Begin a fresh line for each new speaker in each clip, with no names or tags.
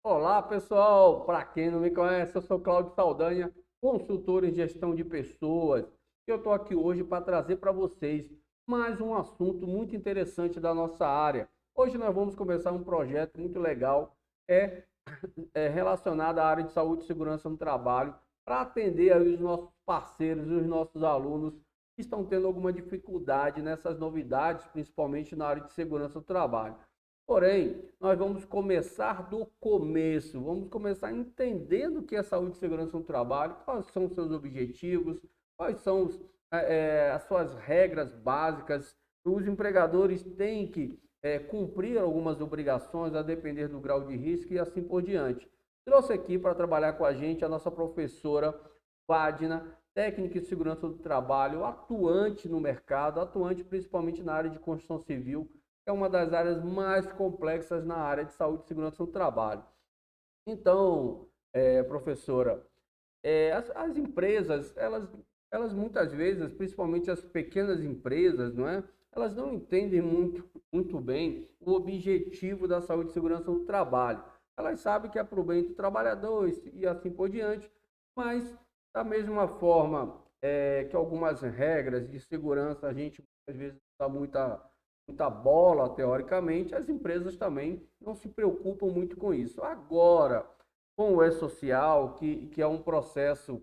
Olá, pessoal! Para quem não me conhece, eu sou Cláudio Saldanha, consultor em gestão de pessoas. Eu estou aqui hoje para trazer para vocês mais um assunto muito interessante da nossa área. Hoje nós vamos começar um projeto muito legal, é, é relacionado à área de saúde e segurança no trabalho, para atender aí os nossos parceiros e os nossos alunos que estão tendo alguma dificuldade nessas novidades, principalmente na área de segurança do trabalho. Porém, nós vamos começar do começo, vamos começar entendendo o que é saúde e segurança no trabalho, quais são os seus objetivos, quais são as suas regras básicas. Os empregadores têm que cumprir algumas obrigações a depender do grau de risco e assim por diante. Trouxe aqui para trabalhar com a gente a nossa professora Vádina, técnica de segurança do trabalho, atuante no mercado, atuante principalmente na área de construção civil, é uma das áreas mais complexas na área de saúde e segurança no trabalho. Então, professora, as empresas, elas muitas vezes, principalmente as pequenas empresas, não é? Elas não entendem muito bem o objetivo da saúde e segurança no trabalho. Elas sabem que é para o bem do trabalhador e assim por diante, mas da mesma forma que algumas regras de segurança a gente às vezes dá muita bola, teoricamente, as empresas também não se preocupam muito com isso. Agora, com o e-social, que é um processo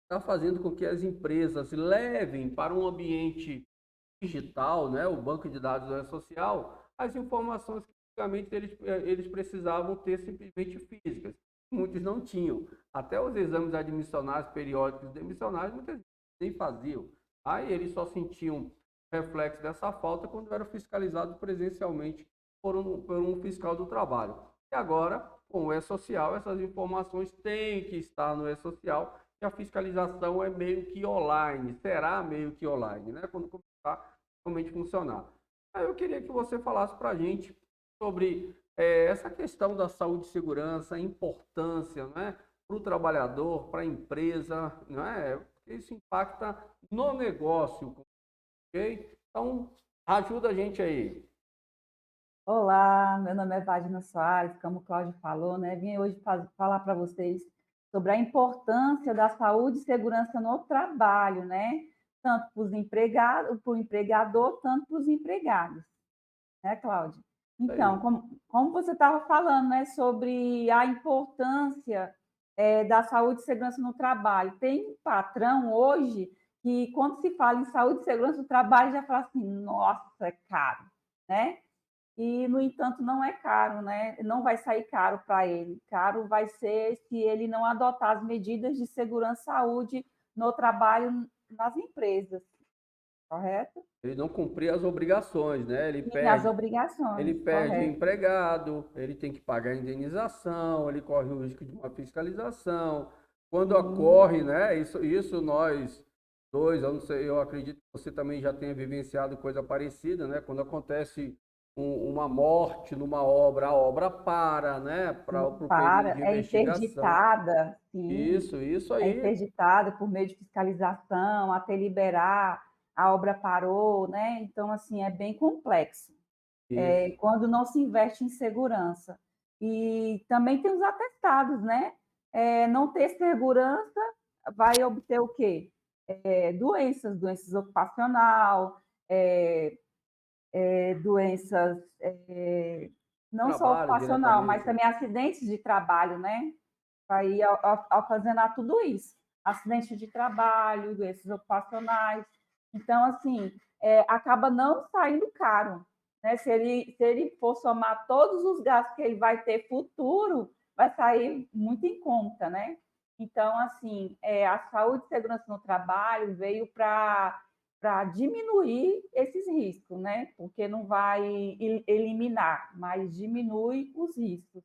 está fazendo com que as empresas levem para um ambiente digital, né, o banco de dados do e-social, as informações que antigamente eles precisavam ter simplesmente físicas. Muitos não tinham. Até os exames admissionais, periódicos demissionais, muitas vezes nem faziam. Aí eles só sentiam reflexo dessa falta quando eram fiscalizados presencialmente por um fiscal do trabalho. E agora, com o e-social, essas informações têm que estar no e-social e a fiscalização é meio que online, será meio que online, né? Quando começar realmente funcionar. Aí eu queria que você falasse para a gente sobre essa questão da saúde e segurança, a importância, né, para o trabalhador, para a empresa, não é? Porque isso impacta no negócio, ok? Então, ajuda a gente aí.
Olá, meu nome é Vagina Soares, como o Cláudio falou, né? Vim hoje falar para vocês sobre a importância da saúde e segurança no trabalho, né? Tanto para os empregados, para o empregador, tanto para os empregados, né, Cláudio?
Isso
Então,
aí.
como você estava falando, né, sobre a importância da saúde e segurança no trabalho. Tem patrão hoje que, quando se fala em saúde e segurança no trabalho, já fala assim, nossa, é caro, né? E, no entanto, não é caro, né? Não vai sair caro para ele. Caro vai ser se ele não adotar as medidas de segurança e saúde no trabalho nas empresas, correto?
Ele não cumprir as obrigações, né? Ele
E as
perde Ele
obrigações,
perde o
correto.
empregado, ele tem que pagar a indenização, ele corre o risco de uma fiscalização. Quando
Sim,
ocorre, né? Isso nós dois, eu não sei, eu acredito que você também já tenha vivenciado coisa parecida, né? Quando acontece uma morte numa obra, a obra para, né? Para o período
para,
de
é
investigação.
interditada, sim,
Isso
é
aí.
interditada por meio de fiscalização, até liberar, a obra parou, né? Então, assim, é bem complexo.
Isso.
Quando não se investe em segurança. E também tem os atestados, né? Não ter segurança vai obter o quê? Doenças ocupacional, é, doenças não só
Trabalho
ocupacional, mas
diretamente.
também acidentes de trabalho, né? Vai ocasionar tudo isso. Acidentes de trabalho, doenças ocupacionais. Então, assim, acaba não saindo caro. Né? Se ele for somar todos os gastos que ele vai ter futuro, vai sair muito em conta, né? Então, assim, a saúde e segurança no trabalho veio para diminuir esses riscos, né? Porque não vai eliminar, mas diminui os riscos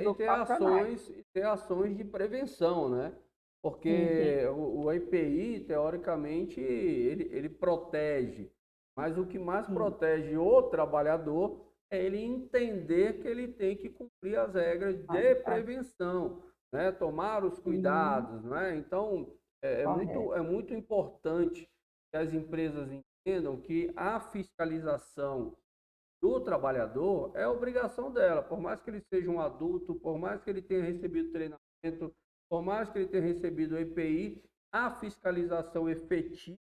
ocupacionais.
E ter ações de prevenção, né?
Sim,
Porque o EPI, teoricamente, ele protege, mas o que mais
sim,
protege o trabalhador é ele entender que ele tem que cumprir as regras de prevenção, né? Tomar os
sim,
cuidados, né? Então,
correto.
é muito importante que as empresas entendam que a fiscalização do trabalhador, é obrigação dela, por mais que ele seja um adulto, por mais que ele tenha recebido treinamento, por mais que ele tenha recebido o EPI, a fiscalização efetiva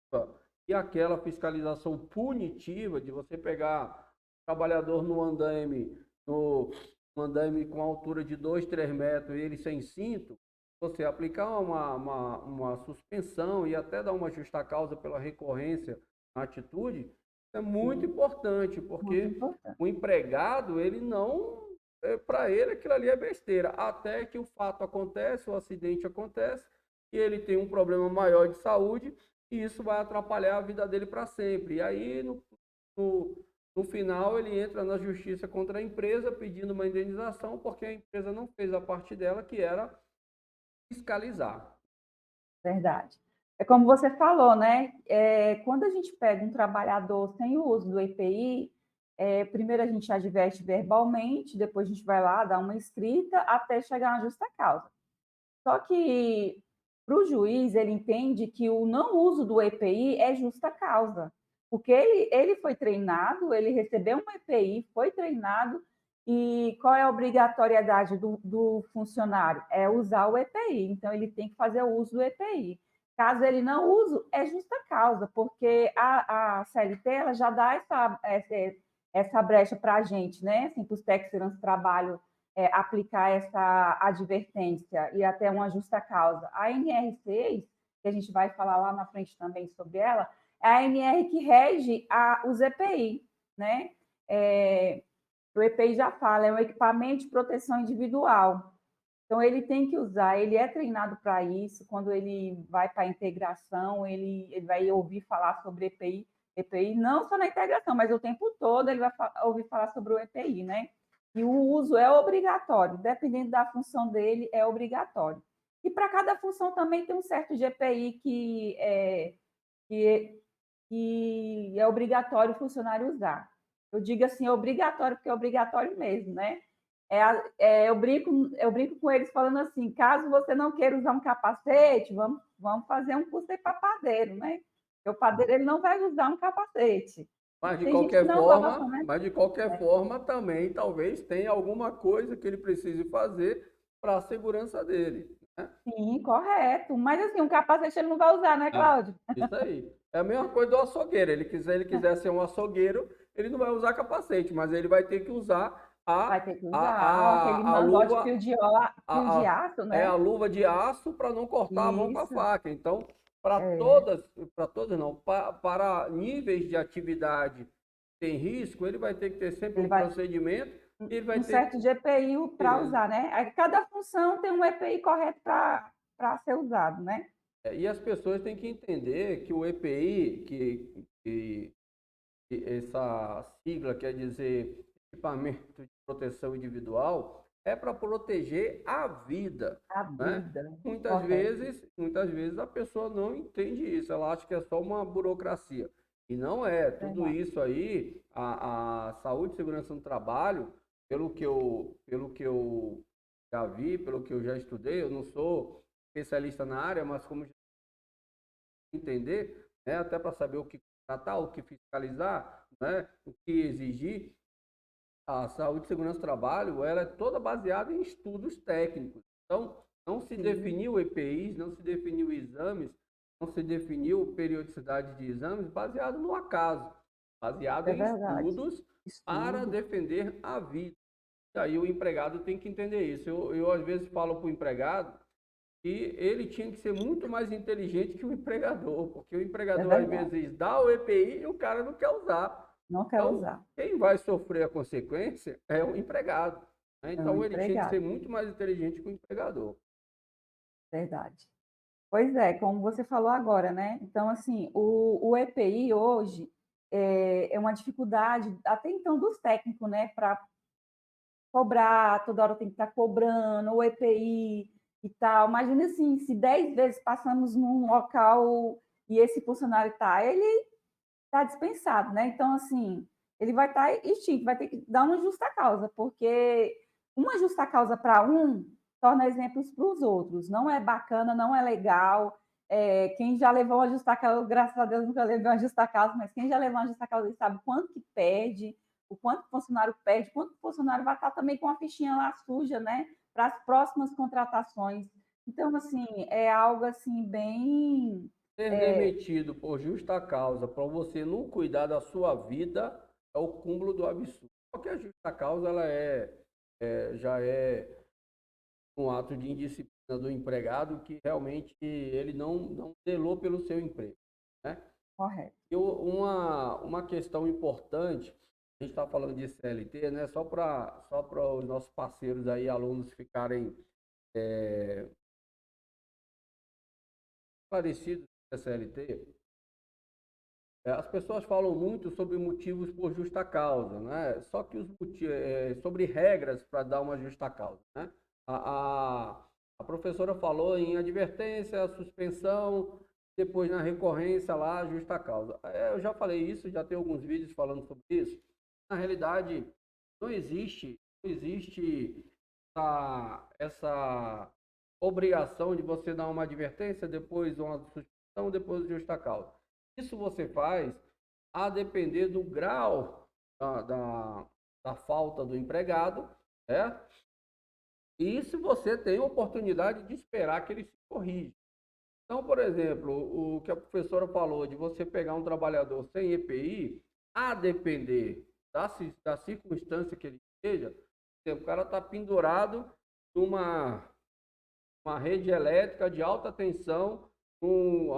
e aquela fiscalização punitiva de você pegar o trabalhador no andaime com altura de 2, 3 metros e ele sem cinto, você aplicar uma suspensão e até dar uma justa causa pela recorrência na atitude, é muito
Sim,
importante,
muito
porque
importante.
o empregado, ele não, para ele aquilo ali é besteira, até que o fato acontece, o acidente acontece, e ele tem um problema maior de saúde, e isso vai atrapalhar a vida dele para sempre. E aí, no, no final, ele entra na justiça contra a empresa pedindo uma indenização, porque a empresa não fez a parte dela, que era fiscalizar.
Verdade. É como você falou, né? Quando a gente pega um trabalhador sem o uso do EPI, primeiro a gente adverte verbalmente, depois a gente vai lá, dá uma escrita, até chegar na justa causa. Só que para o juiz, ele entende que o não uso do EPI é justa causa, porque ele foi treinado, ele recebeu um EPI, foi treinado, e qual é a obrigatoriedade do funcionário? É usar o EPI, então ele tem que fazer o uso do EPI. Caso ele não use, é justa causa, porque a CLT ela já dá essa brecha para a gente, né? Assim, para os técnicos de segurança do trabalho aplicar essa advertência e até uma justa causa. A NR6, que a gente vai falar lá na frente também sobre ela, é a NR que rege os EPI, né? O EPI já fala, é um equipamento de proteção individual. Então, ele tem que usar, ele é treinado para isso, quando ele vai para a integração, ele vai ouvir falar sobre EPI, não só na integração, mas o tempo todo ele vai ouvir falar sobre o EPI, né? E o uso é obrigatório, dependendo da função dele, é obrigatório. E para cada função também tem um certo GPI que, que é obrigatório o funcionário usar. Eu digo assim, é obrigatório, porque é obrigatório mesmo, né? Eu brinco com eles falando assim, caso você não queira usar um capacete, vamos fazer um curso de padeiro, né? Porque o padeiro ele não vai usar um capacete. Tem gente que não gosta, né?
Mas de qualquer forma também talvez tenha alguma coisa que ele precise fazer para a segurança dele, né?
Sim, correto. Mas assim, um capacete ele não vai usar, né,
Ah,
Cláudio?
isso aí. É a mesma coisa do açougueiro. Ele quiser ser um açougueiro, ele não vai usar capacete, mas ele vai ter que usar
Vai ter que usar aquele
a
mangote de
luva,
fio de aço,
a
né?
luva de aço para não cortar a mão com a
Isso,
faca. Então,
é.
para todas não, para níveis de atividade sem risco, ele vai ter que ter sempre
Ele
um
vai
procedimento e ele vai
um
ter
certo GPI para
que
usar, né? Cada função tem um EPI correto para ser usado, né?
e as pessoas têm que entender que o EPI, que essa sigla quer dizer equipamento de proteção individual, é para proteger a vida,
A
né?
vida, correto.
Muitas vezes a pessoa não entende isso, ela acha que é só uma burocracia. E não é, tudo
Verdade.
isso aí, a saúde e segurança no trabalho, pelo que eu já vi, pelo que eu já estudei, eu não sou especialista na área, mas como entender, né, até para saber o que tratar, o que fiscalizar, né, o que exigir. A saúde e segurança do trabalho, ela é toda baseada em estudos técnicos. Então, não se
Sim,
definiu EPIs, não se definiu exames, não se definiu periodicidade de exames baseado no acaso, baseado
é
em
verdade.
estudos para
Estudo,
defender a vida. E aí o empregado tem que entender isso. Eu às vezes falo para o empregado que ele tinha que ser muito mais inteligente que o empregador, porque o
é
empregador às
verdade.
vezes dá o EPI e o cara não quer usar.
Não quer
Então,
usar.
quem vai sofrer a consequência é o empregado, né?
É um
Então, ele tinha que ser
empregado,
muito mais inteligente que o empregador.
verdade. Pois é, como você falou agora, né? Então, assim, o EPI hoje é uma dificuldade, até então, dos técnicos, né? Para cobrar, toda hora tem que estar cobrando, o EPI e tal. Imagina assim, se 10 vezes passamos num local e esse funcionário está, ele está dispensado, né? Então, assim, ele vai estar extinto, vai ter que dar uma justa causa, porque uma justa causa para um torna exemplos para os outros. Não é bacana, não é legal. Quem já levou uma justa causa, graças a Deus nunca levou uma justa causa, mas quem já levou uma justa causa sabe quanto que perde, o quanto o funcionário perde, quanto o funcionário vai estar também com a fichinha lá suja, né, para as próximas contratações. Então, assim, é algo assim bem
Ser
é,
demitido por justa causa para você não cuidar da sua vida é o cúmulo do absurdo. Porque a justa causa ela já é um ato de indisciplina do empregado que realmente ele não zelou pelo seu emprego, né?
correto.
E uma questão importante, a gente está falando de CLT, né? Só para os nossos parceiros aí, alunos ficarem esclarecidos da CLT. As pessoas falam muito sobre motivos por justa causa, né? Só que sobre regras para dar uma justa causa, né? A professora falou em advertência, suspensão, depois na recorrência lá, justa causa. Eu já falei isso, já tem alguns vídeos falando sobre isso. Na realidade, não existe essa obrigação de você dar uma advertência, depois uma suspensão, depois justa causa. Isso você faz a depender do grau da falta do empregado, né? E se você tem oportunidade de esperar que ele se corrija. Então, por exemplo, o que a professora falou de você pegar um trabalhador sem EPI, a depender da circunstância que ele esteja, por exemplo, o cara está pendurado numa uma rede elétrica de alta tensão, com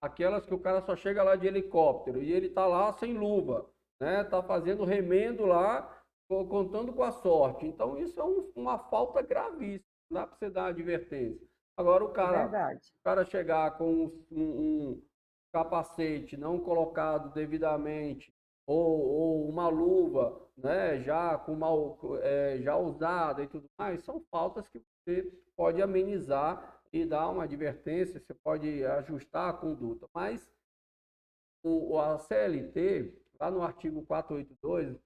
aquelas que o cara só chega lá de helicóptero e ele está lá sem luva, né? Está fazendo remendo lá, contando com a sorte. Então, isso é uma falta gravíssima, não dá para você dar uma advertência. Agora,
É verdade.
o cara chegar com um capacete não colocado devidamente, ou uma luva, né, já usada e tudo mais, são faltas que você pode amenizar e dar uma advertência, você pode ajustar a conduta. Mas a CLT, lá no artigo 482,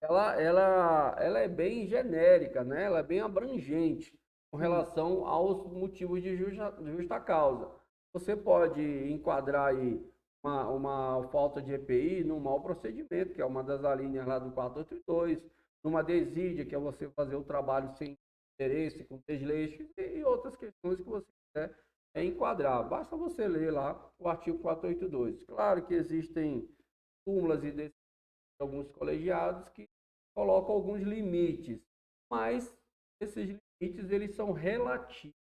ela é bem genérica, né? Ela é bem abrangente com
Sim,
relação aos motivos de justa causa. Você pode enquadrar aí uma falta de EPI num mau procedimento, que é uma das alíneas lá do 482, numa desídia, que é você fazer o trabalho sem interesse, com desleixo, e outras questões que você quiser enquadrar. Basta você ler lá o artigo 482. Claro que existem súmulas e decisões de alguns colegiados que colocam alguns limites, mas esses limites eles são relativos,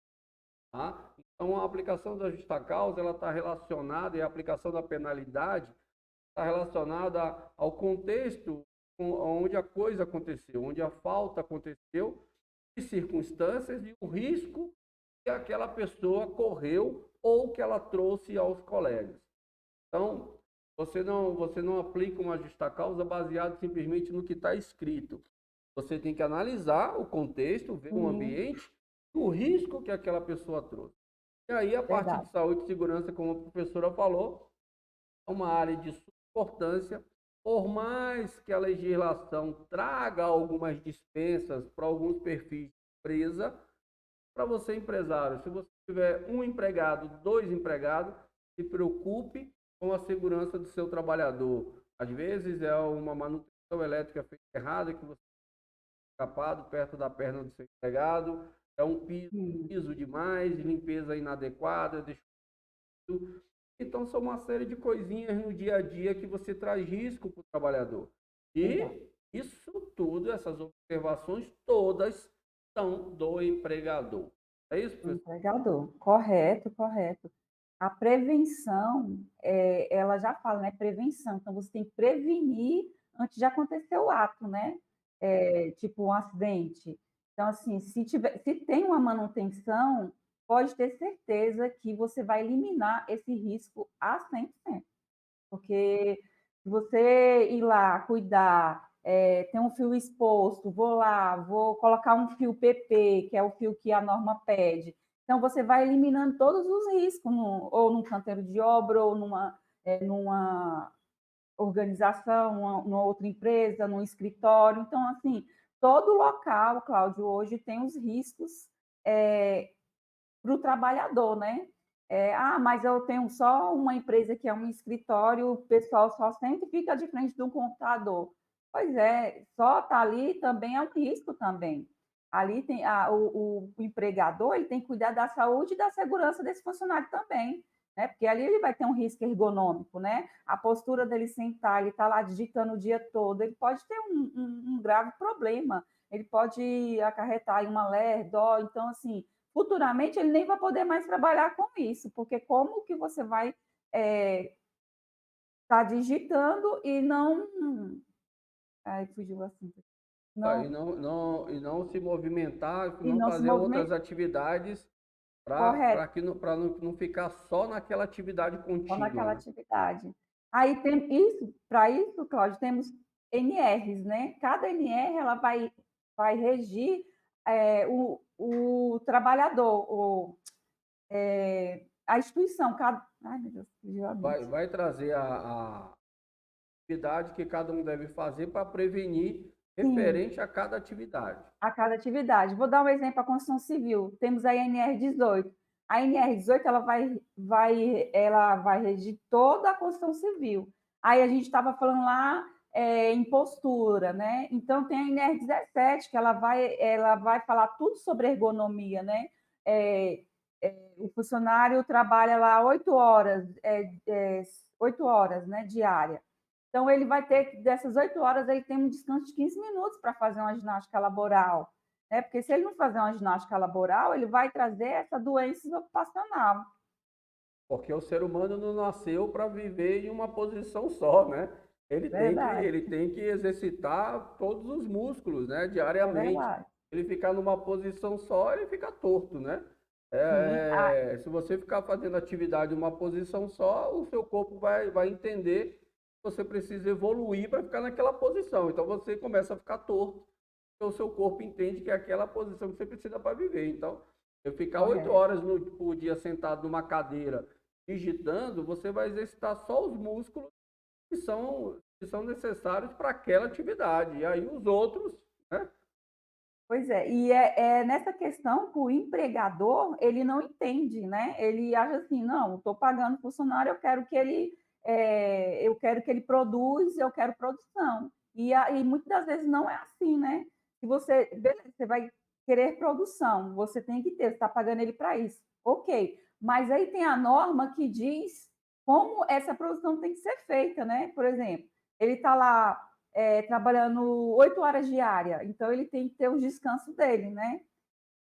tá? Então a aplicação da justa causa ela está relacionada e a aplicação da penalidade está relacionada ao contexto onde a coisa aconteceu, onde a falta aconteceu, e circunstâncias e o risco que aquela pessoa correu ou que ela trouxe aos colegas. Então, você não aplica uma justa causa baseado simplesmente no que está escrito. Você tem que analisar o contexto, ver o
sim,
ambiente, o risco que aquela pessoa trouxe. E aí, a parte de
verdade.
saúde e segurança, como a professora falou, é uma área de suma importância. Por mais que a legislação traga algumas dispensas para alguns perfis de empresa, para você empresário, se você tiver um empregado, dois empregados, se preocupe com a segurança do seu trabalhador. Às vezes é uma manutenção elétrica feita errada, que você está escapado perto da perna do seu empregado, é um
Sim,
piso demais, limpeza inadequada, então são uma série de coisinhas no dia a dia que você traz risco para o trabalhador.
verdade.
E isso tudo, essas observações todas são do empregador. É isso,
O
professor?
empregador, correto, correto. A prevenção, ela já fala, né, prevenção, então você tem que prevenir antes de acontecer o ato, né, tipo um acidente. Então, assim, se tem uma manutenção, pode ter certeza que você vai eliminar esse risco a 100%. Porque se você ir lá cuidar, tem um fio exposto, vou lá, vou colocar um fio PP, que é o fio que a norma pede. Então, você vai eliminando todos os riscos, ou num canteiro de obra, ou numa organização, numa outra empresa, num escritório. Então, assim, todo local, Cláudio, hoje tem os riscos para o trabalhador, né? Mas eu tenho só uma empresa que é um escritório, o pessoal só sempre fica de frente de um computador. Pois é, só estar ali também é um risco também. Ali tem o empregador, ele tem que cuidar da saúde e da segurança desse funcionário também, né, porque ali ele vai ter um risco ergonômico, né, a postura dele sentar, ele está lá digitando o dia todo, ele pode ter um grave problema, ele pode acarretar aí uma LER, então assim, futuramente ele nem vai poder mais trabalhar com isso, porque como que você vai, estar digitando e não ai, fugiu o assunto.
E
Não,
não se movimentar,
e
não
não se
fazer outras
movimenta,
atividades para
correto,
que não, para não ficar só naquela atividade
só
contínua,
naquela
né?
atividade. Aí tem isso, para isso, Cláudio, temos NRs, né? Cada NR ela vai regir, o trabalhador, a instituição, cada ai meu Deus, fugiu a mente.
Vai trazer a atividade que cada um deve fazer para prevenir
Sim.
referente a cada atividade.
A cada atividade. Vou dar um exemplo, a construção civil. Temos a NR18. A NR18 ela vai regir toda a construção civil. Aí a gente estava falando lá em postura, né? Então tem a NR17 que ela vai falar tudo sobre ergonomia, né? É, o funcionário trabalha lá 8 horas, 8 horas, né, diária. Então, ele vai ter, dessas 8 horas, ele tem um descanso de 15 minutos para fazer uma ginástica laboral, né? Porque se ele não fazer uma ginástica laboral, ele vai trazer essa doença ocupacional.
Porque o ser humano não nasceu para viver em uma posição só, né?
Verdade,
Ele tem que exercitar todos os músculos, né?
é
Diariamente.
verdade.
Ele ficar numa posição só, ele fica torto, né?
Sim,
Se você ficar fazendo atividade em uma posição só, o seu corpo vai entender que você precisa evoluir para ficar naquela posição. Então você começa a ficar torto, porque o seu corpo entende que é aquela posição que você precisa para viver. Então, eu ficar oito
correto.
horas por dia sentado numa cadeira digitando, você vai exercitar só os músculos que são necessários para aquela atividade. E aí os outros, né?
Pois é, e é nessa questão que o empregador, ele não entende, né? Ele acha assim: "Não, estou pagando funcionário, eu quero que ele produza, eu quero produção". E muitas das vezes não é assim, né? Se você beleza, você vai querer produção, você tem que ter, você está pagando ele para isso, ok. Mas aí tem a norma que diz como essa produção tem que ser feita, né? Por exemplo, ele está lá trabalhando 8 horas diária, então ele tem que ter os descansos dele, né?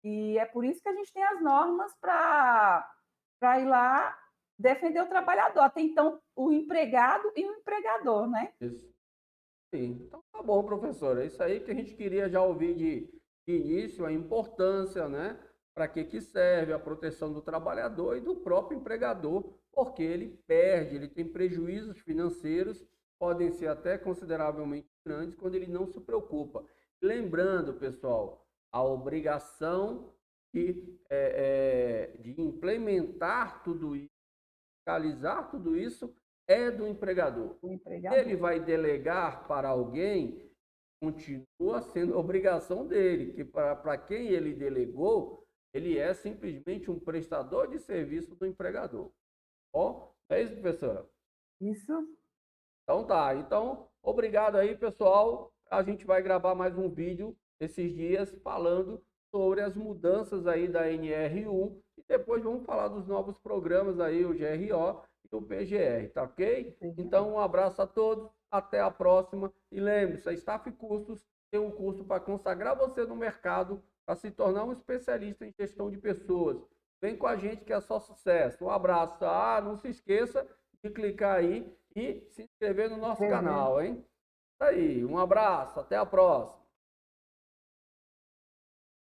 E é por isso que a gente tem as normas para ir lá defender o trabalhador. Até então, o empregado e o empregador, né?
Isso. Sim. Então tá bom, professor. É isso aí que a gente queria já ouvir de início, a importância, né? Para que serve a proteção do trabalhador e do próprio empregador, porque ele perde, ele tem prejuízos financeiros, podem ser até consideravelmente grandes quando ele não se preocupa. Lembrando, pessoal, a obrigação de implementar tudo isso, fiscalizar tudo isso, é do empregador.
O
Ele
empregador.
vai delegar para alguém, continua sendo obrigação dele, que para quem ele delegou, ele é simplesmente um prestador de serviço do empregador. Ó, é isso, professora?
Isso,
Então tá. Então, obrigado aí, pessoal. A gente vai gravar mais um vídeo esses dias falando sobre as mudanças aí da NR1 e depois vamos falar dos novos programas aí, o GRO e o PGR, tá ok? Então, um abraço a todos, até a próxima e lembre-se, a Staff Cursos tem um curso para consagrar você no mercado, para se tornar um especialista em gestão de pessoas. Vem com a gente que é só sucesso. Um abraço. Ah, não se esqueça de clicar aí e se inscrever no nosso
escrever.
canal, hein? Tá aí, um abraço, até a próxima.